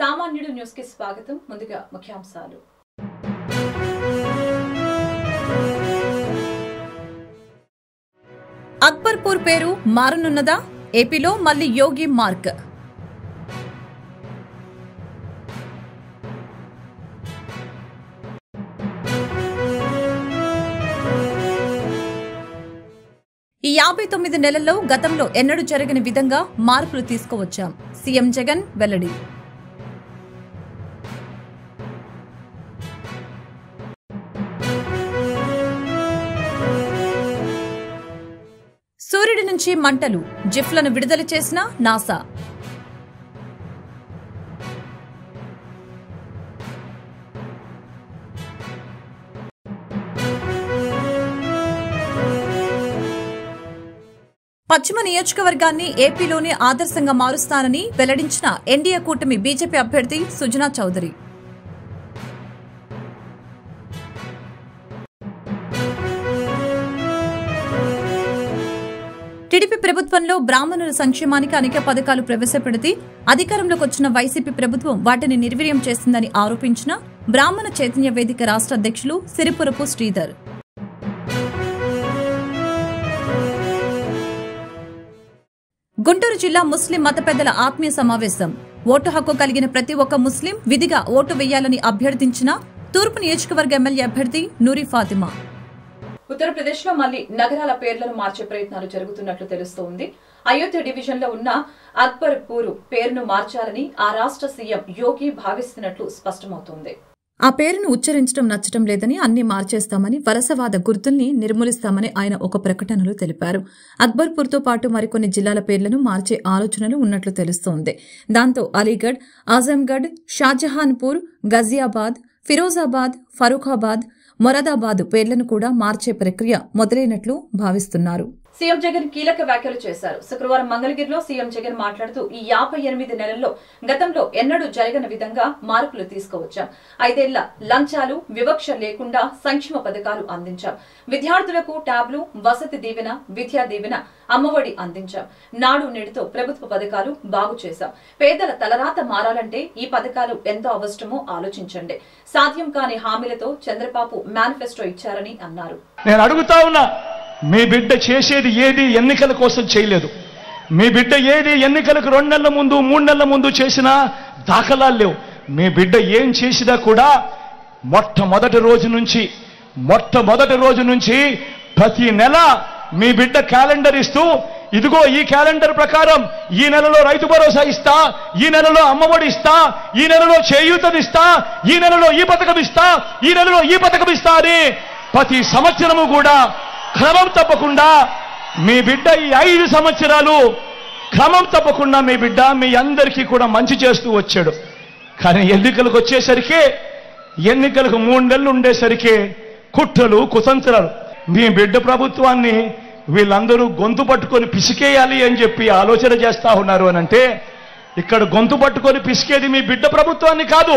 సామాన్యుడు న్యూస్ కి స్వాగతం. ముందుగా ముఖ్యాంశాలు. అక్బర్పూర్ పేరు మారనున్నదా? ఏపీలో మళ్లీ యోగి మార్క్. ఈ 59 నెలల్లో గతంలో ఎన్నడూ జరగని విధంగా మార్పులు తీసుకువచ్చాం. సీఎం జగన్ వెల్లడి. సూర్యుడి నుంచి మంటలు, జిఫ్లను విడుదల చేసిన నాసా. పశ్చిమ నియోజకవర్గాన్ని ఏపీలోనే ఆదర్శంగా మారుస్తానని వెల్లడించిన ఎన్డీఏ కూటమి బీజేపీ అభ్యర్థి సుజనా చౌదరి. టీడీపీ ప్రభుత్వంలో బ్రాహ్మణుల సంక్షేమానికి అనేక పథకాలు ప్రవేశపెడితే అధికారంలోకి వచ్చిన వైసీపీ ప్రభుత్వం వాటిని నిర్వీర్యం చేసిందని ఆరోపించిన బ్రాహ్మణ చైతన్య వేదిక రాష్ట్ర అధ్యక్షులు సిరిపురపు శ్రీధర్. గుంటూరు జిల్లా ముస్లిం మత పెద్దల ఆత్మీయ సమావేశం. ఓటు హక్కు కలిగిన ప్రతి ఒక్క ముస్లిం విధిగా ఓటు వేయాలని అభ్యర్థించిన తూర్పు నియోజకవర్గ ఎమ్మెల్యే అభ్యర్థి నూరి ఫాతిమా. ఉత్తరప్రదేశ్ లో మళ్లీ నగరాల పేర్లను మార్చే ప్రయత్నాలు జరుగుతున్నట్లు తెలుస్తోంది. అయోధ్య డివిజన్ లో ఉన్న అక్బర్పూర్ పేరును మార్చాలని ఆ రాష్ట్ర సీఎం యోగి భావిస్తున్నట్లు స్పష్టమవుతోంది. ఆ పేరును ఉచ్చరించడం నచ్చటం లేదని అన్ని మార్చేస్తామని, వలసవాద గుర్తుల్ని నిర్మూలిస్తామని ఆయన ఒక ప్రకటనలో తెలిపారు. అక్బర్పూర్తో పాటు మరికొన్ని జిల్లాల పేర్లను మార్చే ఆలోచనలు ఉన్నట్లు తెలుస్తోంది. దాంతో అలీగఢ్, ఆజంగఢ్, షాజహాన్పూర్, గజియాబాద్, ఫిరోజాబాద్, ఫరూఖాబాద్, మొరాదాబాద్ పేర్లను కూడా మార్చే ప్రక్రియ మొదలైనట్లు భావిస్తున్నారు. సీఎం జగన్ కీలక వ్యాఖ్యలు చేశారు. శుక్రవారం మంగళగిరిలో సీఎం జగన్ మాట్లాడుతూ ఈ 58 నెలల్లో గతంలో ఎన్నడూ జరగని విధంగా మార్పులు తీసుకువచ్చాం. 5 ఏళ్ల లంచాలు, వివక్ష లేకుండా సంక్షేమ పథకాలు అందించాం. విద్యార్థులకు ట్యాబ్లు, వసతి దీవెన, విద్యా దీవెన, అమ్మఒడి అందించాం. నాడు నేడుతో ప్రభుత్వ పథకాలు బాగు చేశాం. పేదల తలరాత మారాలంటే ఈ పథకాలు ఎంతో అవసరమో ఆలోచించండి. సాధ్యం కాని హామీలతో చంద్రబాబు మేనిఫెస్టో ఇచ్చారని అన్నారు. నేను అడుగుతా ఉన్నా, మీ బిడ్డ చేసేది ఏది ఎన్నికల కోసం చేయలేదు. మీ బిడ్డ ఏది ఎన్నికలకు 2 నెలల ముందు 3 నెలల ముందు చేసినా దాఖలాలు లేవు. మీ బిడ్డ ఏం చేసినా కూడా మొట్టమొదటి రోజు నుంచి ప్రతి నెల మీ బిడ్డ క్యాలెండర్ ఇస్తూ, ఇదిగో ఈ క్యాలెండర్ ప్రకారం ఈ నెలలో రైతు భరోసా ఇస్తా, ఈ నెలలో అమ్మఒడి ఇస్తా, ఈ నెలలో చేయూతనిస్తా, ఈ నెలలో ఈ పథకం ఇస్తా, ఈ నెలలో ఈ పథకం ఇస్తా అని ప్రతి సంవత్సరము కూడా క్రమం తప్పకుండా మీ బిడ్డ ఈ 5 సంవత్సరాలు క్రమం తప్పకుండా మీ బిడ్డ మీ అందరికీ కూడా మంచి చేస్తూ వచ్చాడు. కానీ ఎన్నికలకు వచ్చేసరికి, ఎన్నికలకు 3 నెలలు ఉండేసరికి కుట్రలు, కుతంత్రాలు. మీ బిడ్డ ప్రభుత్వాన్ని వీళ్ళందరూ గొంతు పట్టుకొని పిసికేయాలి అని చెప్పి ఆలోచన చేస్తా ఉన్నారు అని అంటే, ఇక్కడ గొంతు పట్టుకొని పిసికేది మీ బిడ్డ ప్రభుత్వాన్ని కాదు.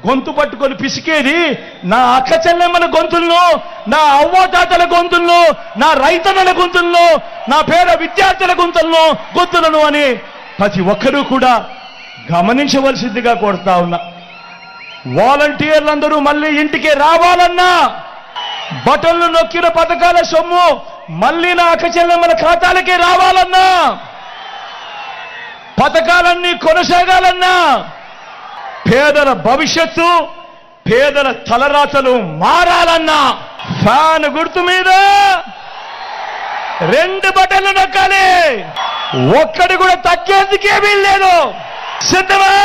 గొంతు పట్టుకొని పిసికేది నా అక్క చెల్లెమ్మల గొంతుల్లో, నా అవ్వతాతల గొంతుల్లో, నా రైతన్నల గొంతుల్లో, నా పేద విద్యార్థుల గొంతులను అని ప్రతి ఒక్కరూ కూడా గమనించవలసిందిగా కోరుతా ఉన్నా. వాలంటీర్లందరూ మళ్ళీ ఇంటికి రావాలన్నా, బటన్లు నొక్కిన పథకాల సొమ్ము మళ్ళీ నా అక్క చెల్లెమ్మల ఖాతాలకే రావాలన్నా, పథకాలన్నీ కొనసాగాలన్నా, పేదల భవిష్యత్తు, పేదల తలరాతలు మారాలన్నా ఫ్యాన్ గుర్తు మీద 2 బటన్లు నొక్కాలి. ఒక్కడి కూడా తగ్గేందుకే వీల్లేదు. సిద్ధమా?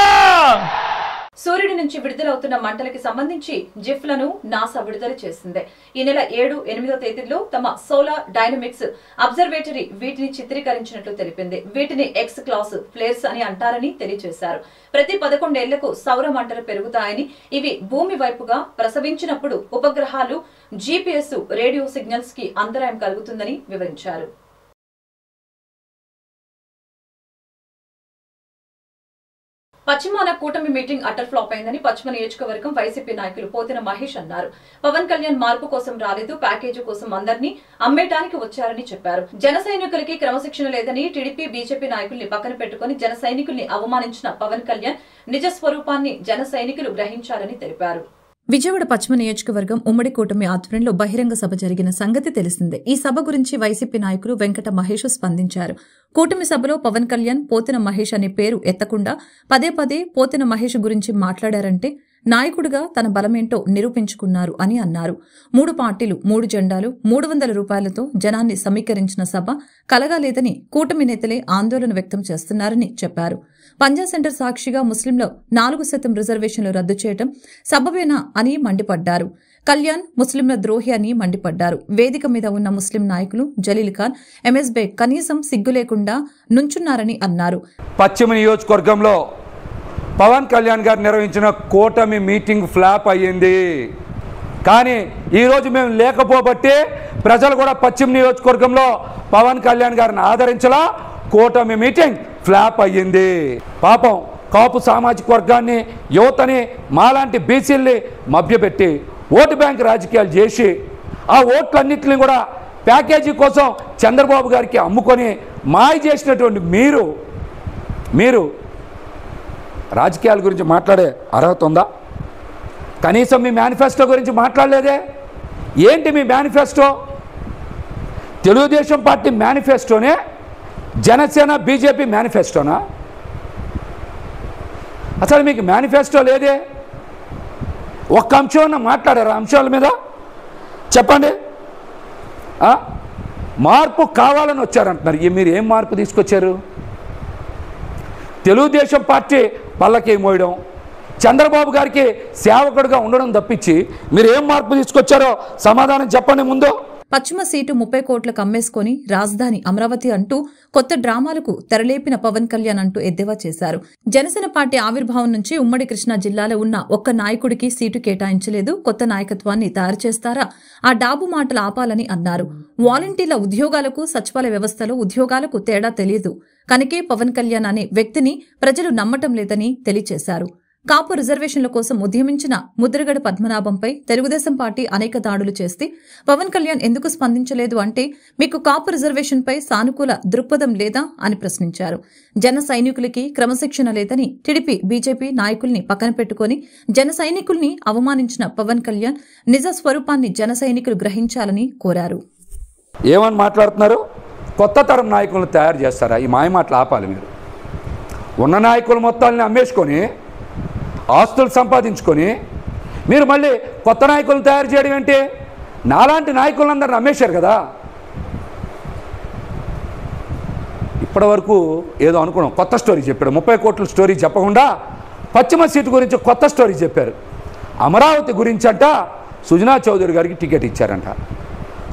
సూర్యుడి నుంచి విడుదలవుతున్న మంటలకి సంబంధించి జిఫ్లను నాసా విడుదల చేసింది. ఈ నెల 7, 8వ తేదీల్లో తమ సోలార్ డైనమిక్స్ అబ్జర్వేటరీ వీటిని చిత్రీకరించినట్లు తెలిపింది. వీటిని ఎక్స్ క్లాస్ ఫ్లేర్స్ అని అంటారని తెలియజేశారు. ప్రతి 11 ఏళ్లకు సౌర మంటలు పెరుగుతాయని, ఇవి భూమి వైపుగా ప్రసవించినప్పుడు ఉపగ్రహాలు, జీపీఎస్, రేడియో సిగ్నల్స్ కి అంతరాయం కలుగుతుందని వివరించారు. పశ్చిమాన కూటమి మీటింగ్ అటర్ ఫ్లాప్ అయిందని పశ్చిమ నియోజకవర్గం వైసీపీ నాయకులు పోతిన మహేష్ అన్నారు. పవన్ కళ్యాణ్ మార్పు కోసం రాలేదు, ప్యాకేజీ కోసం అందరినీ అమ్మేయడానికి వచ్చారని చెప్పారు. జన సైనికులకి క్రమశిక్షణ లేదని టీడీపీ బీజేపీ నాయకుల్ని పక్కన పెట్టుకుని జన సైనికుల్ని అవమానించిన పవన్ కళ్యాణ్ నిజ స్వరూపాన్ని జన సైనికులు గ్రహించారని తెలిపారు. విజయవాడ పశ్చిమ నియోజకవర్గం ఉమ్మడి కూటమి ఆధ్వర్యంలో బహిరంగ సభ జరిగిన సంగతి తెలిసిందే. ఈ సభ గురించి వైసీపీ నాయకులు వెంకట మహేష్ స్పందించారు. కూటమి సభలో పవన్ కళ్యాణ్ పోతిన మహేష్ అనే పేరు ఎత్తకుండా పదే పదే పోతిన మహేష్ గురించి మాట్లాడారంటే నాయకుడిగా తన బలమేంటో నిరూపించుకున్నారు అని అన్నారు. 3 పార్టీలు 3 జెండాలు 300 రూపాయలతో జనాన్ని సమీకరించిన సభ కలగాలేదని కూటమి నేతలే ఆందోళన వ్యక్తం చేస్తున్నారని చెప్పారు. పంజా సెంటర్ సాక్షిగా ముస్లింలో 4% రిజర్వేషన్లు రద్దు చేయడం సబబేనా అని మండిపడ్డారు. కళ్యాణ్ ముస్లింల ద్రోహి అని మండిపడ్డారు. వేదిక మీద ఉన్న ముస్లిం నాయకులు జలీల్ ఖాన్, ఎంఎస్ బేగ్ కనీసం సిగ్గు లేకుండా నుంచున్నారని అన్నారు. పశ్చిమ నియోజకవర్గంలో పవన్ కళ్యాణ్ గారు నిర్వహించిన కూటమి మీటింగ్ ఫ్లాప్ అయ్యింది. కానీ ఈరోజు మేము లేకపోబట్టే ప్రజలు కూడా పశ్చిమ నియోజకవర్గంలో పవన్ కళ్యాణ్ గారిని ఆదరించలా, కూటమి మీటింగ్ ఫ్లాప్ అయ్యింది. పాపం కాపు సామాజిక వర్గాన్ని, యువతని, మాలాంటి బీసీల్ని మభ్యపెట్టి ఓటు బ్యాంక్ రాజకీయాలు చేసి ఆ ఓట్లన్నింటినీ కూడా ప్యాకేజీ కోసం చంద్రబాబు గారికి అమ్ముకొని మాయ చేసినటువంటి మీరు రాజకీయాల గురించి మాట్లాడే అర్హత ఉందా? కనీసం మీ మేనిఫెస్టో గురించి మాట్లాడలేదే. ఏంటి మీ మేనిఫెస్టో? తెలుగుదేశం పార్టీ మేనిఫెస్టోనే జనసేన బీజేపీ మేనిఫెస్టోనా? అసలు మీకు మేనిఫెస్టో లేదే. ఒక్క అంశం మాట్లాడారా? అంశాల మీద చెప్పండి. మార్పు కావాలని వచ్చారంటున్నారు. మీరు ఏం మార్పు తీసుకొచ్చారు? తెలుగుదేశం పార్టీ పల్లకి మోయడం, చంద్రబాబు గారికి సేవకుడిగా ఉండడం తప్పించి మీరు ఏం మార్పు తీసుకొచ్చారో సమాధానం చెప్పండి ముందు. పశ్చిమ సీటు 30 కోట్లకు అమ్మేసుకుని రాజధాని అమరావతి అంటూ కొత్త డ్రామాలకు తెరలేపిన పవన్ కళ్యాణ్ అంటూ ఎద్దేవా చేశారు. జనసేన పార్టీ ఆవిర్భావం నుంచి ఉమ్మడి కృష్ణా జిల్లాలో ఉన్న ఒక్క నాయకుడికి సీటు కేటాయించలేదు. కొత్త నాయకత్వాన్ని తయారు చేస్తారా? ఆ డాబు మాటలు ఆపాలని అన్నారు. వాలంటీర్ల ఉద్యోగాలకు, సచివాలయ వ్యవస్థలో ఉద్యోగాలకు తేడా తెలియదు. కనుకే పవన్ కళ్యాణ్ అనే వ్యక్తిని ప్రజలు నమ్మటం లేదని తెలియజేశారు. కాపు రిజర్వేషన్ల కోసం ఉద్యమించిన ముద్రగడ పద్మనాభంపై తెలుగుదేశం పార్టీ అనేక దాడులు చేస్తే పవన్ కళ్యాణ్ ఎందుకు స్పందించలేదు అంటే మీకు కాపు రిజర్వేషన్పై సానుకూల దృక్పథం లేదా అని ప్రశ్నించారు. జన సైనికులకి క్రమశిక్షణ లేదని టీడీపీ బీజేపీ నాయకుల్ని పక్కన పెట్టుకుని జన సైనికుల్ని అవమానించిన పవన్ కళ్యాణ్ నిజ స్వరూపాన్ని జన సైనికులు గ్రహించాలని కోరారు. ఏమని మాట్లాడుతున్నారు? కొత్త తరం నాయకులను తయారు చేస్తారా? ఈ మాయ మాటలు ఆపాలి. మీరు ఉన్న నాయకుల మొత్తాలని అమ్మేసుకొని ఆస్తులు సంపాదించుకొని మీరు మళ్ళీ కొత్త నాయకులను తయారు చేయడం ఏంటి? నాలాంటి నాయకులందరిని అమ్మేశారు కదా. ఇప్పటి వరకు ఏదో అనుకున్నాం, కొత్త స్టోరీ చెప్పాడు. 30 కోట్ల స్టోరీ చెప్పకుండా పశ్చిమ సీటు గురించి కొత్త స్టోరీ చెప్పారు. అమరావతి గురించి అంట సుజనా చౌదరి గారికి టికెట్ ఇచ్చారంట.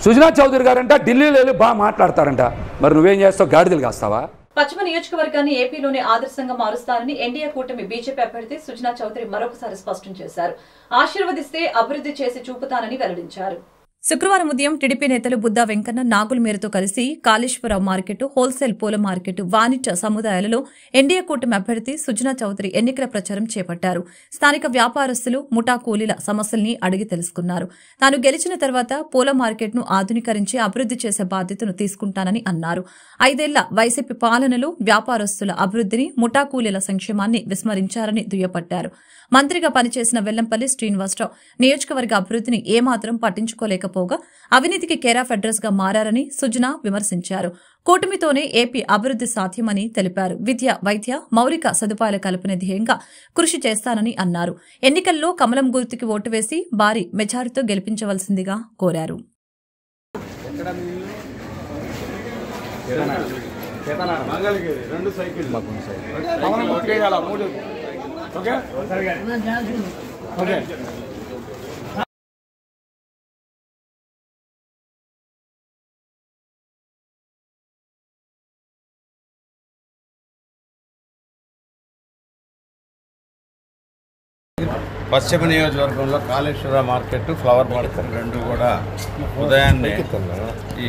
సుజనా చౌదరి గారంట ఢిల్లీలో వెళ్ళి బాగా మాట్లాడతారంట. మరి నువ్వేం చేస్తావు? గాడిదలు కాస్తావా? పశ్చిమ నియోజకవర్గాన్ని ఏపీలోనే ఆదర్శంగా మారుస్తారని ఎన్డీఏ కూటమి బీజేపీ అభ్యర్థి సుజనా చౌదరి మరొకసారి స్పష్టం చేశారు. ఆశీర్వదిస్తే అభివృద్ధి చేసి చూపుతానని వెల్లడించారు. శుక్రవారం ఉదయం టీడీపీ నేతలు బుద్దా వెంకన్న, నాగుల మేరతో కలిసి కాళేశ్వరరావు మార్కెట్, హోల్సేల్ పూల మార్కెట్, వాణిజ్య సముదాయాలలో ఎన్డీఏ కూటమి అభ్యర్థి సుజనా చౌదరి ఎన్నికల ప్రచారం చేపట్టారు. స్థానిక వ్యాపారస్తులు, ముఠా కూలీల సమస్యల్ని అడిగి తెలుసుకున్నారు. తాను గెలిచిన తర్వాత పూల మార్కెట్ను ఆధునీకరించి అభివృద్ధి చేసే బాధ్యతను తీసుకుంటానని అన్నారు. 5 ఏళ్ల వైసీపీ పాలనలో వ్యాపారస్తుల అభివృద్ధిని, ముఠా కూలీల సంక్షేమాన్ని విస్మరించారని దుయ్యబట్టారు. మంత్రిగా పనిచేసిన వెల్లంపల్లి శ్రీనివాసరావు నియోజకవర్గ అభివృద్ధిని ఏమాత్రం పట్టించుకోలేకపోగా అవినీతికి కేరాఫ్ అడ్రస్ గా మారారని సుజనా విమర్శించారు. కూటమితోనే ఏపీ అభివృద్ధి సాధ్యమని తెలిపారు. విద్య, వైద్య, మౌలిక సదుపాయాల కల్పన ధ్యేయంగా కృషి చేస్తానని అన్నారు. ఎన్నికల్లో కమలం గుర్తుకి ఓటు వేసి భారీ మెజారిటీతో గెలిపించవలసిందిగా కోరారు. పశ్చిమ నియోజకవర్గంలో కాళేశ్వర మార్కెట్, ఫ్లవర్ మార్కెట్ రెండు కూడా ఉదయాన్నే ఈ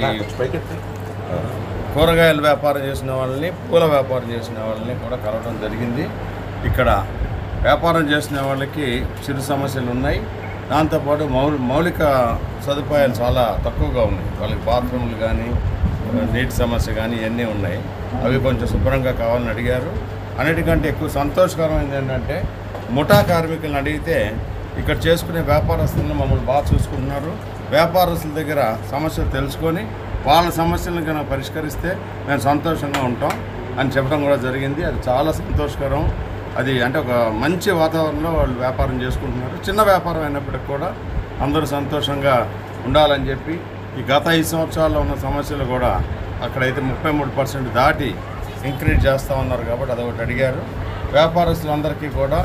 కూరగాయల వ్యాపారం చేసిన వాళ్ళని, పూల వ్యాపారం చేసిన వాళ్ళని కూడా కలవడం జరిగింది. ఇక్కడ వ్యాపారం చేసిన వాళ్ళకి చిరు సమస్యలు ఉన్నాయి. దాంతోపాటు మౌలిక సదుపాయాలు చాలా తక్కువగా ఉన్నాయి. వాళ్ళకి బాత్రూమ్లు కానీ నీటి సమస్య కానీ ఇవన్నీ ఉన్నాయి. అవి కొంచెం శుభ్రంగా కావాలని అడిగారు. అన్నిటికంటే ఎక్కువ సంతోషకరమైనది ఏంటంటే ముఠా కార్మికులను అడిగితే ఇక్కడ చేసుకునే వ్యాపారస్తులను మమ్మల్ని బాగా చూసుకుంటున్నారు. వ్యాపారస్తుల దగ్గర సమస్యలు తెలుసుకొని వాళ్ళ సమస్యలను కనుక పరిష్కరిస్తే మేము సంతోషంగా ఉంటాం అని చెప్పడం కూడా జరిగింది. అది చాలా సంతోషకరం. అది అంటే ఒక మంచి వాతావరణంలో వాళ్ళు వ్యాపారం చేసుకుంటున్నారు. చిన్న వ్యాపారం అయినప్పటికీ కూడా అందరూ సంతోషంగా ఉండాలని చెప్పి ఈ గత 5 సంవత్సరాల్లో ఉన్న సమస్యలు కూడా అక్కడైతే 33% దాటి ఇంక్రీజ్ చేస్తూ ఉన్నారు కాబట్టి అదొకటి అడిగారు. వ్యాపారస్తులందరికీ కూడా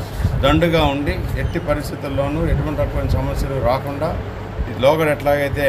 దండుగా ఉండి ఎట్టి పరిస్థితుల్లోనూ ఎటువంటి రకమైన సమస్యలు రాకుండా లోగడ ఎట్లాగైతే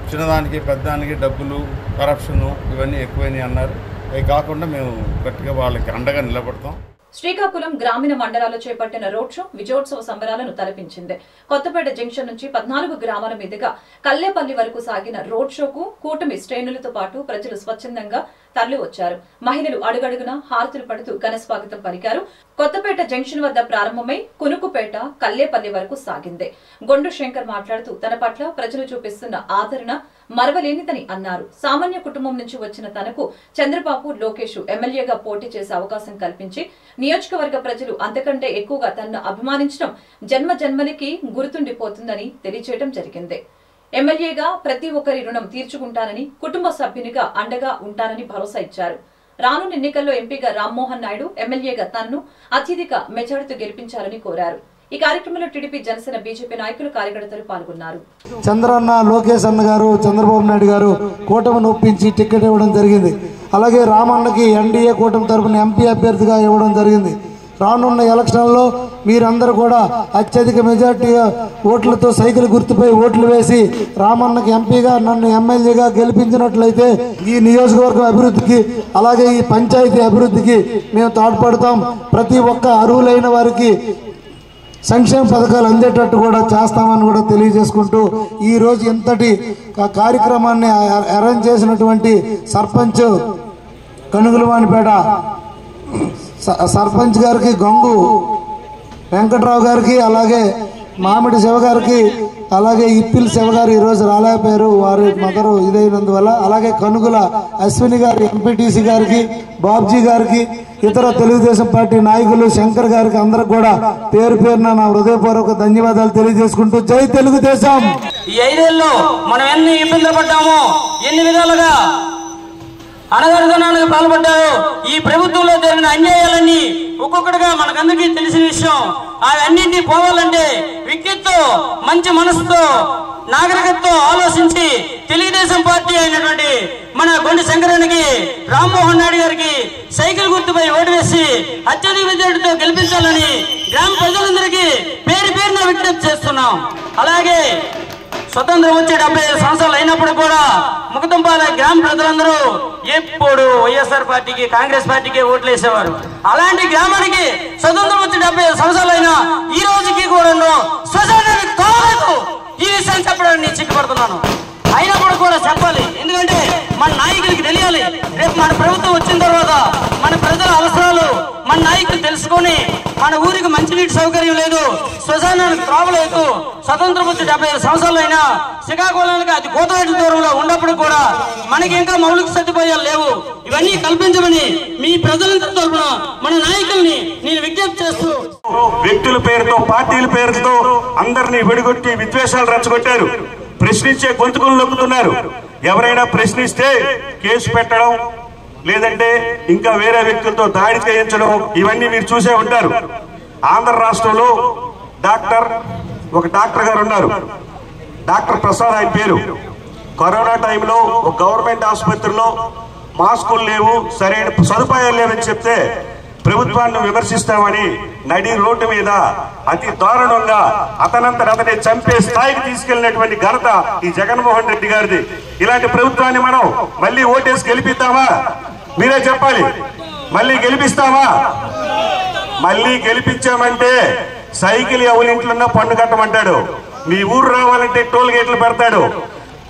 చిన్నదానికి పెద్దదానికి డబ్బులు కరప్షను ఇవన్నీ ఎక్కువైనాయి అన్నారు. అవి కాకుండా మేము గట్టిగా వాళ్ళకి అండగా నిలబడతాం. శ్రీకాకుళం గ్రామీణ మండలాల్లో చేపట్టిన రోడ్ షో విజయోత్సవ సంబరాలను తలపించింది. కొత్తపేట జంక్షన్ నుంచి 14 గ్రామాల మీదుగా కల్లేపల్లి వరకు సాగిన రోడ్ షోకు కూటమి శ్రేణులతో పాటు ప్రజలు స్వచ్ఛందంగా తరలి వచ్చారు. మహిళలు అడుగడుగున హారతులు పడుతూ ఘనస్వాగతం పలికారు. కొత్తపేట జంక్షన్ వద్ద ప్రారంభమై కునుకుపేట కల్లేపల్లి వరకు సాగింది. గొండు శంకర్ మాట్లాడుతూ తన పట్ల ప్రజలు చూపిస్తున్న ఆదరణ మరవలేనిదని అన్నారు. సామాన్య కుటుంబం నుంచి వచ్చిన తనకు చంద్రబాబు లోకేష్ ఎమ్మెల్యేగా పోటీ చేసే అవకాశం కల్పించి నియోజకవర్గ ప్రజలు అంతకంటే ఎక్కువగా తనను అభిమానించడం జన్మ జన్మలకి గుర్తుండిపోతుందని తెలియజేయడం జరిగింది. ఎమ్మెల్యేగా ప్రతి ఒక్కరి రుణం తీర్చుకుంటానని, కుటుంబ సభ్యునిగా అండగా ఉంటానని భరోసా ఇచ్చారు. రానున్న ఎన్నికల్లో ఎంపీగా రామ్మోహన్ నాయుడు, ఎమ్మెల్యేగా తనను అత్యధిక మెజారిటీతో గెలిపించాలని కోరారు. ఈ కార్యక్రమంలో టీడీపీ, జనసేన, బీజేపీ నాయకులు, కార్యకర్తలు పాల్గొన్నారు. చంద్రన్న, లోకేష్ అన్న గారు, చంద్రబాబు నాయుడు గారు కూటమిని ఒప్పించి టికెట్ ఇవ్వడం జరిగింది. అలాగే రామన్నకి ఎన్డీఏ కూటమి తరఫున ఎంపీ అభ్యర్థిగా ఇవ్వడం జరిగింది. రానున్న ఎలక్షన్లో మీరందరూ కూడా అత్యధిక మెజార్టీగా ఓట్లతో సైకిల్ గుర్తుపై ఓట్లు వేసి రామన్నకి ఎంపీగా, నన్ను ఎమ్మెల్యేగా గెలిపించినట్లయితే ఈ నియోజకవర్గం అభివృద్ధికి, అలాగే ఈ పంచాయతీ అభివృద్ధికి మేము తోడ్పడతాం. ప్రతి ఒక్క అర్హులైన వారికి సంక్షేమ పథకాలు అందేటట్టు కూడా చేస్తామని కూడా తెలియజేసుకుంటూ ఈరోజు ఇంతటి కార్యక్రమాన్ని అరేంజ్ చేసినటువంటి సర్పంచ్ కనుగులవానిపేట సర్పంచ్ గారికి, గంగు వెంకట్రావు గారికి, అలాగే మామిడి శివ గారికి, అలాగే ఇప్పిల్ శివ గారు ఈరోజు రాలేకపోయారు, వారి మదరు ఇదైనందువల్ల. అలాగే కనుగుల అశ్విని గారి, ఎంపీటీసీ గారికి, బాబ్జీ గారికి, ఇతర తెలుగుదేశం పార్టీ నాయకులు, శంకర్ గారికి అందరికి కూడా పేరు పేరున నా హృదయపూర్వక ధన్యవాదాలు తెలియజేసుకుంటూ జై తెలుగుదేశం. ఈ 5 ఏళ్లలో మనం ఎన్ని ఇబ్బందులు పడ్డామో, ఎన్ని విధాలుగా అణగారితనానికి పాల్పడ్డారో, ఈ ప్రభుత్వంలో జరిగిన అన్యాయాలన్నీ ఒక్కొక్కటిగా మనకందరికీ తెలిసిన విషయం. అవన్నింటినీ పోవాలంటే విజ్ఞతతో, మంచి మనసుతో, నాగరికతతో ఆలోచించి తెలుగుదేశం పార్టీ అయినటువంటి మన గొండి శంకరానికి, రామ్మోహన్ నాయుడు గారికి సైకిల్ గుర్తుపై ఓటు వేసి అత్యధిక మెజార్టీతో గెలిపించాలని గ్రామ ప్రజలందరికీ పేరు పేరున విజ్ఞప్తి చేస్తున్నాం. అలాగే స్వతంత్రం వచ్చి 75 సంవత్సరాలు అయినప్పుడు కూడా ముఖతంపాలెం గ్రామ ప్రజలందరూ ఎప్పుడు వైఎస్ఆర్ పార్టీకి, కాంగ్రెస్ పార్టీకి ఓట్లు వేసేవారు. అలాంటి గ్రామానికి స్వతంత్రం వచ్చి 75 సంవత్సరాలు అయినా ఈ రోజుకి కూడా స్వతంత్రం కాలేదు. ఈ విషయం చెప్పడానికి నేను సిగ్గుపడుతున్నాను. అయినప్పుడు కూడా చెప్పాలి, ఎందుకంటే మన నాయకులకి తెలియాలి. రేపు మన ప్రభుత్వం వచ్చిన తర్వాత మన ప్రజల అవసరాలు మన నాయకులు తెలుసుకొని, మన ఊరికి మంచినీటి సౌకర్యం లేదు, శ్మశానానికి త్రావలేదు, స్వతంత్రం వచ్చి 75 సంవత్సరాలు అయినా శ్రీకాకుళానికి అతి కోతవేట దూరంలో ఉన్నప్పుడు కూడా మనకి ఇంకా మౌలిక సదుపాయాలు లేవు. ఇవన్నీ కల్పించమని మీ ప్రజలందరి తరఫున మన నాయకుల్ని నేను విజ్ఞప్తి చేస్తూ, వ్యక్తుల పేరుతో, పార్టీల పేరుతో అందరినీ విడిగొట్టి విద్వేషాలు రెచ్చగొట్టారు. ప్రశ్నించే గొంతుకులు నొక్కుతున్నారు. ఎవరైనా ప్రశ్నిస్తే కేసు పెట్టడం, లేదంటే ఇంకా వేరే వ్యక్తులతో దాడి చేయించడం, ఇవన్నీ మీరు చూసే ఉంటారు. ఆంధ్ర రాష్ట్రంలో ఒక డాక్టర్ గారు ఉన్నారు, డాక్టర్ ప్రసాద్ ఆయన పేరు. కరోనా టైంలో ఒక గవర్నమెంట్ ఆసుపత్రిలో మాస్కులు లేవు, సరైన సదుపాయాలు లేవని చెప్తే ప్రభుత్వాన్ని విమర్శిస్తామని నడి రోడ్డు మీద అతి దారుణంగా అతనే చంపే స్థాయికి తీసుకెళ్లినటువంటి ఘనత ఈ జగన్మోహన్ రెడ్డి గారిది. ఇలాంటి ప్రభుత్వాన్ని మనం మళ్ళీ ఓటేసి గెలిపిద్దామా? మీరే చెప్పాలి. మళ్ళీ గెలిపిస్తామా? మళ్ళీ గెలిపించామంటే సైకిల్ ఎవరింట్లో పన్ను కట్టమంటాడు, మీ ఊరు రావాలంటే టోల్ గేట్లు పెడతాడు,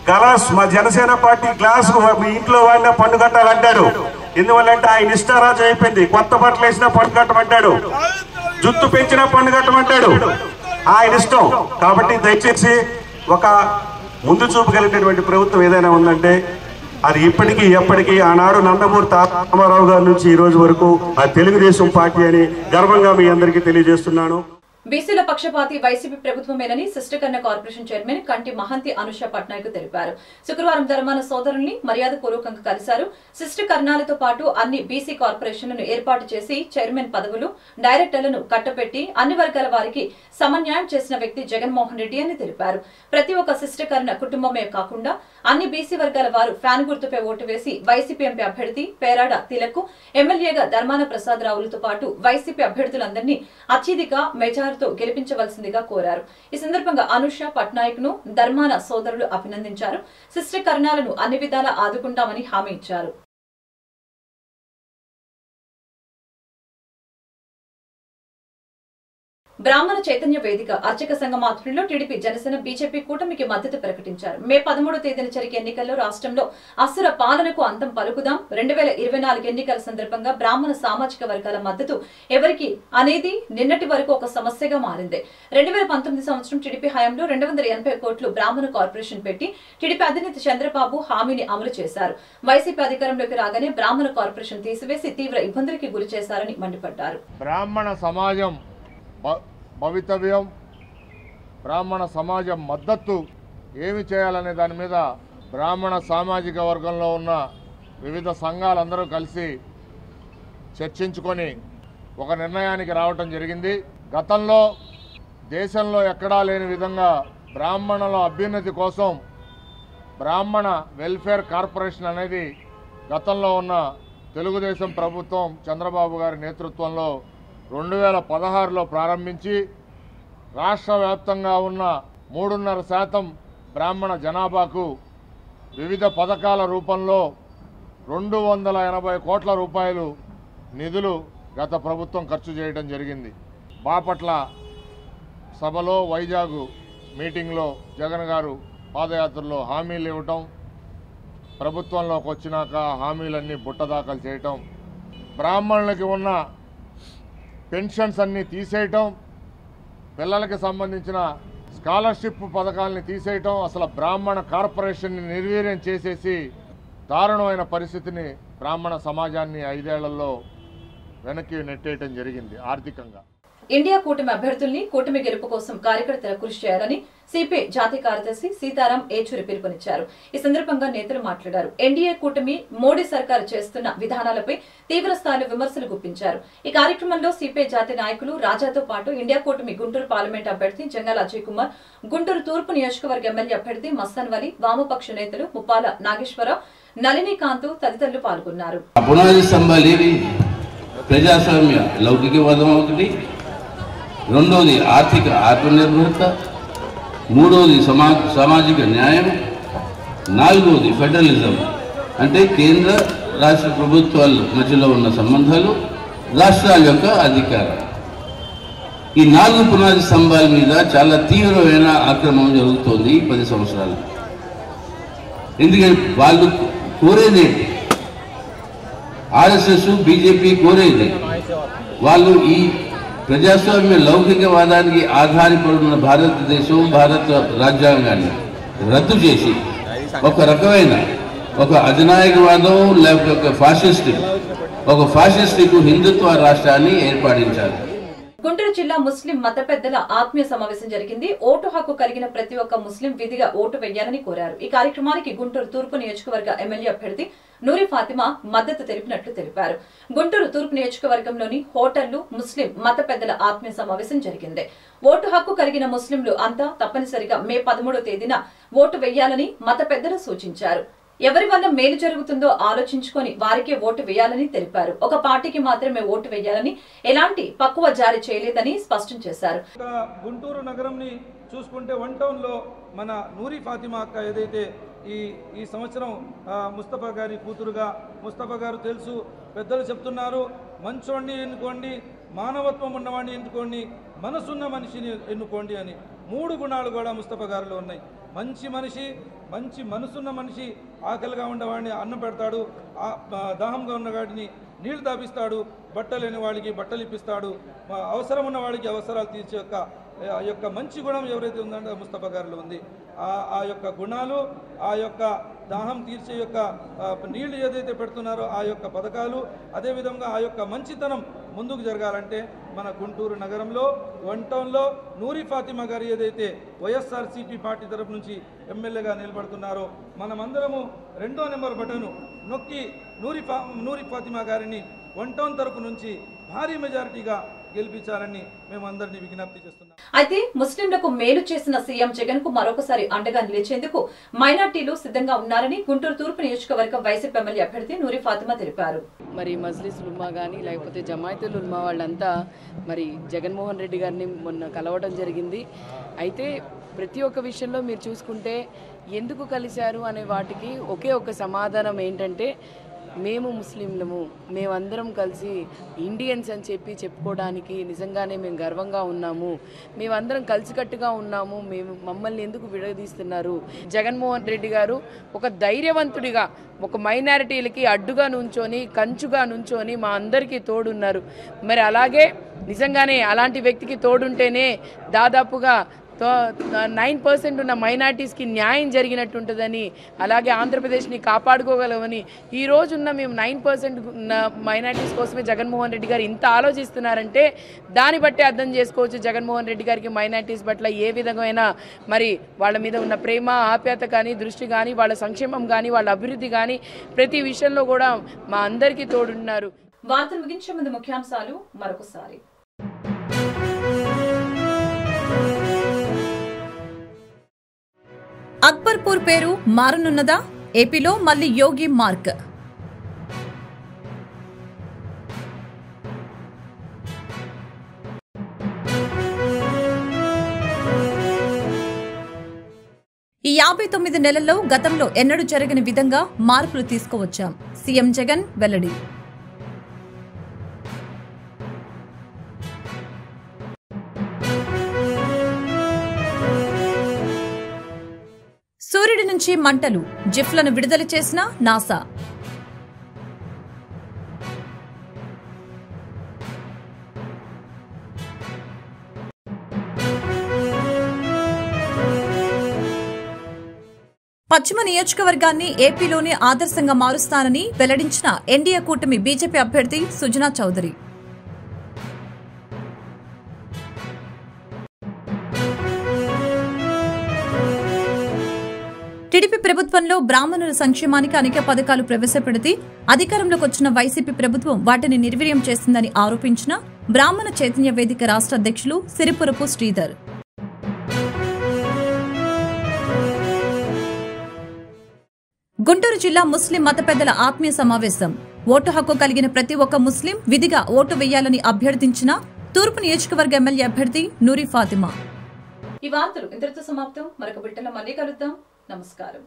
గ్లాస్ మా జనసేన పార్టీ గ్లాస్ మీ ఇంట్లో వాడినా పన్ను కట్టాలంటాడు. ఎందువల్లంటే ఆయన ఇష్టారాజు అయిపోయింది. కొత్త బట్టలు వేసినా పన్ను కట్టమంటాడు, జుత్తు పెంచినా పన్ను కట్టమంటాడు, ఆయన ఇష్టం. కాబట్టి దయచేసి ఒక ముందు చూపు కలిగినటువంటి ప్రభుత్వం ఏదైనా ఉందంటే అది ఇప్పటికీ ఎప్పటికీ ఆనాడు నందమూరి రామారావు గారి నుంచి ఈ రోజు వరకు ఆ తెలుగుదేశం పార్టీ అని గర్వంగా మీ అందరికీ తెలియజేస్తున్నాను. బీసీల పక్షపాతి వైసీపీ ప్రభుత్వమేనని శిష్టకర్ణ కార్పొరేషన్ చైర్మన్ కంటి మహంతి అనుష పట్నాయక్ తెలిపారు. శుక్రవారం ధర్మాన సోదరుల్ని మర్యాదపూర్వకంగా కలిశారు. శిష్టకర్ణాలతో పాటు అన్ని బీసీ కార్పొరేషన్లను ఏర్పాటు చేసి చైర్మన్ పదవులు, డైరెక్టర్లను కట్టపెట్టి అన్ని వర్గాల వారికి సమన్యాయం చేసిన వ్యక్తి జగన్మోహన్ రెడ్డి అని తెలిపారు. ప్రతి ఒక్క శిష్టకర్ణ కుటుంబమే కాకుండా అన్ని బీసీ వర్గాల వారు ఫ్యాన్ గుర్తుపై ఓటు వేసి వైసీపీ ఎంపీ అభ్యర్థి పేరాడ తిలక్, ఎమ్మెల్యేగా ధర్మాన ప్రసాద్ రావులతో పాటు వైసీపీ అభ్యర్థులందరినీ అత్యధిక మెజారిటీతో గెలిపించవలసిందిగా కోరారు. ఈ సందర్భంగా అనుష పట్నాయక్ ను ధర్మాన సోదరులు అభినందించారు. శిష్టకర్ణాలను అన్ని విధాలా ఆదుకుంటామని హామీ ఇచ్చారు. బ్రాహ్మణ చైతన్య వేదిక అర్చక సంఘం ఆధ్వర్యంలో టీడీపీ, జనసేన, బీజేపీ కూటమికి మద్దతు ప్రకటించారు. మే 13వ తేదీన జరిగే ఎన్నికల్లో రాష్ట్రంలో అసుర పాలనకు అంతం పలుకుదాం. 2024 ఎన్నికల సందర్భంగా బ్రాహ్మణ సామాజిక వర్గాల మద్దతు ఎవరికి అనేది నిన్నటి వరకు ఒక సమస్యగా మారింది. 2019 సంవత్సరం టీడీపీ హయాంలో 280 కోట్లు బ్రాహ్మణ కార్పొరేషన్ పెట్టి టీడీపీ అధినేత చంద్రబాబు హామీని అమలు చేశారు. వైసీపీ అధికారంలోకి రాగానే బ్రాహ్మణ కార్పొరేషన్ తీసివేసి తీవ్ర ఇబ్బందులకి గురి చేశారని మండిపడ్డారు. బ్రాహ్మణ సమాజం భవితవ్యం, బ్రాహ్మణ సమాజం మద్దతు ఏమి చేయాలనే దాని మీద బ్రాహ్మణ సామాజిక వర్గంలో ఉన్న వివిధ సంఘాలందరూ కలిసి చర్చించుకొని ఒక నిర్ణయానికి రావటం జరిగింది. గతంలో దేశంలో ఎక్కడా లేని విధంగా బ్రాహ్మణుల అభ్యున్నతి కోసం బ్రాహ్మణ వెల్ఫేర్ కార్పొరేషన్ అనేది గతంలో ఉన్న తెలుగుదేశం ప్రభుత్వం చంద్రబాబు గారి నేతృత్వంలో 2016లో ప్రారంభించి రాష్ట్ర వ్యాప్తంగా ఉన్న 3.5% బ్రాహ్మణ జనాభాకు వివిధ పథకాల రూపంలో 280 కోట్ల రూపాయలు నిధులు గత ప్రభుత్వం ఖర్చు చేయడం జరిగింది. బాపట్ల సభలో, వైజాగ్ మీటింగ్లో జగన్ గారు పాదయాత్రలో హామీలు ఇవ్వటం, ప్రభుత్వంలోకి వచ్చినాక హామీలన్నీ బుట్టదాఖలు చేయటం, బ్రాహ్మణులకి ఉన్న పెన్షన్స్ అన్నీ తీసేయటం, పిల్లలకి సంబంధించిన స్కాలర్షిప్ పథకాలని తీసేయటం, అసలు బ్రాహ్మణ కార్పొరేషన్ని నిర్వీర్యం చేసేసి దారుణమైన పరిస్థితిని బ్రాహ్మణ సమాజాన్ని 5 ఏళ్లలో వెనక్కి నెట్టేయటం జరిగింది ఆర్థికంగా. ఇండియా కూటమి అభ్యర్థుల్ని కూటమి గెలుపు కోసం కార్యకర్తలు కృషి చేయాలని సిపిఐ జాతీయ కార్యదర్శి సీతారాం ఏచూరి పిలుపునిచ్చారు. ఈ సందర్భంగా నేతలు మాట్లాడారు. ఎన్డీఏ కూటమి మోడీ సర్కారు చేస్తున్న విధానాలపై తీవ్ర స్థాయిలో విమర్శలు గుప్పించారు. ఈ కార్యక్రమంలో సిపిఐ జాతీయ నాయకులు రాజాతో పాటు ఇండియా కూటమి గుంటూరు పార్లమెంట్ అభ్యర్థి జంగాల అజయ్ కుమార్, గుంటూరు తూర్పు నియోజకవర్గ ఎమ్మెల్యే అభ్యర్థి మస్తాన్ వలి, వామపక్ష నేతలు ముప్పాల నాగేశ్వరరావు, నళినీకాంత్ తదితరులు పాల్గొన్నారు. ప్రజాస్వామ్య లౌకికవాదం ఒకటి, రెండోది ఆర్థిక ఆత్మనిర్భరత, మూడోది సామాజిక న్యాయం, నాలుగోది ఫెడరలిజం అంటే కేంద్ర రాష్ట్ర ప్రభుత్వాల మధ్యలో ఉన్న సంబంధాలు, రాష్ట్రాల యొక్క అధికారం. ఈ 4 పునాది స్తంభాల మీద చాలా తీవ్రమైన ఆక్రమణ జరుగుతోంది ఈ 10 సంవత్సరాలు. ఎందుకంటే వాళ్ళు కోరేదేంటి, ఆర్ఎస్ఎస్ బీజేపీ కోరేది వాళ్ళు ఈ ప్రజాస్వామ్య లౌకికవాదానికి ఆధారపడిన భారతదేశం, భారత రాజ్యాంగాన్ని రద్దు చేసి ఒక రకమైన ఒక అధినాయకవాదం లేకపోతే ఒక ఫాసిస్టిక్ హిందుత్వ రాష్ట్రాన్ని ఏర్పాటించాలి. గుంటూరు జిల్లా ముస్లిం మత పెద్దల ఆత్మీయ సమావేశం జరిగింది. ఓటు హక్కు కలిగిన ప్రతి ఒక్క ముస్లిం విధిగా ఓటు వేయాలని కోరారు. ఈ కార్యక్రమానికి గుంటూరు తూర్పు నియోజకవర్గ ఎమ్మెల్యే అభ్యర్థి నూరి ఫాతిమా మద్దతు తెలిపినట్లు తెలిపారు. గుంటూరు తూర్పు నియోజకవర్గంలోని హోటళ్లు ముస్లిం మత పెద్దల ఆత్మీయ సమావేశం జరిగింది. ఓటు హక్కు కలిగిన ముస్లింలు అంతా తప్పనిసరిగా మే 13వ తేదీన ఓటు వేయాలని మత పెద్దలు సూచించారు. ఎవరి వల్ల మేలు జరుగుతుందో ఆలోచించుకొని వారికే ఓటు వేయాలని తెలిపారు. ఒక పార్టీకి మాత్రమే ఓటు వేయాలని ఎలాంటి పక్కువ జారీ చేయలేదని స్పష్టం చేశారు. గుంటూరు నగరంని చూసుకుంటే 1 టౌన్లో మన నూరి ఫాతిమా అక్క ఏదైతే ఈ సంవత్సరం ముస్తఫా గారి కూతురుగా, ముస్తఫా గారు తెలుసు, పెద్దలు చెప్తున్నారు, మంచోడిని ఎన్నుకోండి, మానవత్వం ఉన్నవాడిని ఎన్నుకోండి, మనసున్న మనిషిని ఎన్నుకోండి అని 3 గుణాలు కూడా ముస్తఫా గారిలో ఉన్నాయి. మంచి మనిషి, మంచి మనసున్న మనిషి. ఆకలిగా ఉన్నవాడిని అన్నం పెడతాడు, దాహంగా ఉన్న వాడిని నీళ్లు తాపిస్తాడు, బట్టలేని వాడికి బట్టలు ఇప్పిస్తాడు, అవసరం ఉన్న వాడికి అవసరాలు తీర్చే యొక్క మంచి గుణం ఎవరైతే ఉందంటే ముస్తఫా గారిలో ఉంది. ఆ యొక్క గుణాలు, ఆ యొక్క దాహం తీర్చే యొక్క నీళ్లు ఏదైతే పెడుతున్నారో ఆ యొక్క పథకాలు, అదేవిధంగా ఆ యొక్క మంచితనం ముందుకు జరగాలంటే మన గుంటూరు నగరంలో 1 టౌన్లో నూరి ఫాతిమా గారు ఏదైతే వైఎస్ఆర్సీపీ పార్టీ తరపు నుంచి ఎమ్మెల్యేగా నిలబడుతున్నారో మనమందరము 2వ నెంబర్ బటను నొక్కి నూరి ఫాతిమా గారిని 1 టౌన్ తరపు నుంచి భారీ మెజారిటీగా గెలిపించాలని మేమందరినీ విజ్ఞప్తి చేస్తున్నాం. అయితే ముస్లింలకు మేలు చేసిన సీఎం జగన్ కు మరొకసారి అండగా నిలిచేందుకు మైనార్టీలు సిద్ధంగా ఉన్నారని గుంటూరు తూర్పు నియోజకవర్గం వైసీపీ ఎమ్మెల్యే అభ్యర్థి నూరి ఫాతిమా తెలిపారు. మరి మజ్లిస్ ఉల్మా కానీ లేకపోతే జమాయతుల్ ఉల్మా వాళ్ళంతా మరి జగన్మోహన్ రెడ్డి గారిని మొన్న కలవడం జరిగింది. అయితే ప్రతి ఒక్క విషయంలో మీరు చూసుకుంటే ఎందుకు కలిశారు అనే వాటికి ఒకే ఒక సమాధానం ఏంటంటే, మేము ముస్లింలము, మేమందరం కలిసి ఇండియన్స్ అని చెప్పుకోవడానికి నిజంగానే మేము గర్వంగా ఉన్నాము, మేమందరం కలిసికట్టుగా ఉన్నాము, మమ్మల్ని ఎందుకు విడదీస్తున్నారు? జగన్మోహన్ రెడ్డి గారు ఒక ధైర్యవంతుడిగా ఒక మైనారిటీలకి అడ్డుగా నుంచొని కంచుగా నుంచొని మా అందరికీ తోడున్నారు. మరి అలాగే నిజంగానే అలాంటి వ్యక్తికి తోడుంటేనే దాదాపుగా 9% ఉన్న మైనార్టీస్కి న్యాయం జరిగినట్టు ఉంటుందని, అలాగే ఆంధ్రప్రదేశ్ని కాపాడుకోగలమని ఈ రోజున్న మేము 9% ఉన్న మైనార్టీస్ కోసమే జగన్మోహన్ రెడ్డి గారు ఇంత ఆలోచిస్తున్నారంటే దాన్ని బట్టి అర్థం చేసుకోవచ్చు జగన్మోహన్ రెడ్డి గారికి మైనార్టీస్ పట్ల ఏ విధమైన మరి వాళ్ళ మీద ఉన్న ప్రేమ, ఆప్యాయత కానీ, దృష్టి కానీ, వాళ్ళ సంక్షేమం కానీ, వాళ్ళ అభివృద్ధి కానీ ప్రతి విషయంలో కూడా మా అందరికీ తోడున్నారు. వార్తలు ముగించే ముందు ముఖ్యాంశాలు మరొకసారి. అక్బర్పూర్ పేరు మారనున్నదా? ఏపీలో మళ్లీ యోగి మార్క్. ఈ 59 నెలల్లో గతంలో ఎన్నడూ జరగని విధంగా మార్పులు తీసుకువచ్చాం. సీఎం జగన్ వెల్లడి. సూర్యుడి నుంచి మంటలు, జిఫ్లను విడుదల చేసిన నాసా. పశ్చిమ నియోజకవర్గాన్ని ఏపీలోనే ఆదర్శంగా మారుస్తానని వెల్లడించిన ఎన్డీఏ కూటమి బీజేపీ అభ్యర్థి సుజనా చౌదరి. టీడీపీ ప్రభుత్వంలో బ్రాహ్మణుల సంక్షేమానికి అనేక పథకాలు ప్రవేశపెడితే అధికారంలోకి వచ్చిన వైసీపీ ప్రభుత్వం వాటిని నిర్వీర్యం చేసిందని ఆరోపించిన బ్రాహ్మణ చైతన్య వేదిక రాష్ట్ర అధ్యక్షులు సిరిపురపు శ్రీధర్. గుంటూరు జిల్లా ముస్లిం మత పెద్దల ఆత్మీయ సమావేశం. ఓటు హక్కు కలిగిన ప్రతి ఒక్క ముస్లిం విధిగా ఓటు వేయాలని అభ్యర్థించిన తూర్పు నియోజకవర్గ ఎమ్మెల్యే అభ్యర్థి నూరి ఫాతిమా. ఈ వార్తలు ఇంతటితో సమాప్తం. మరొక బిడ్డలో మళ్ళీ కలుద్దాం. నమస్కారం.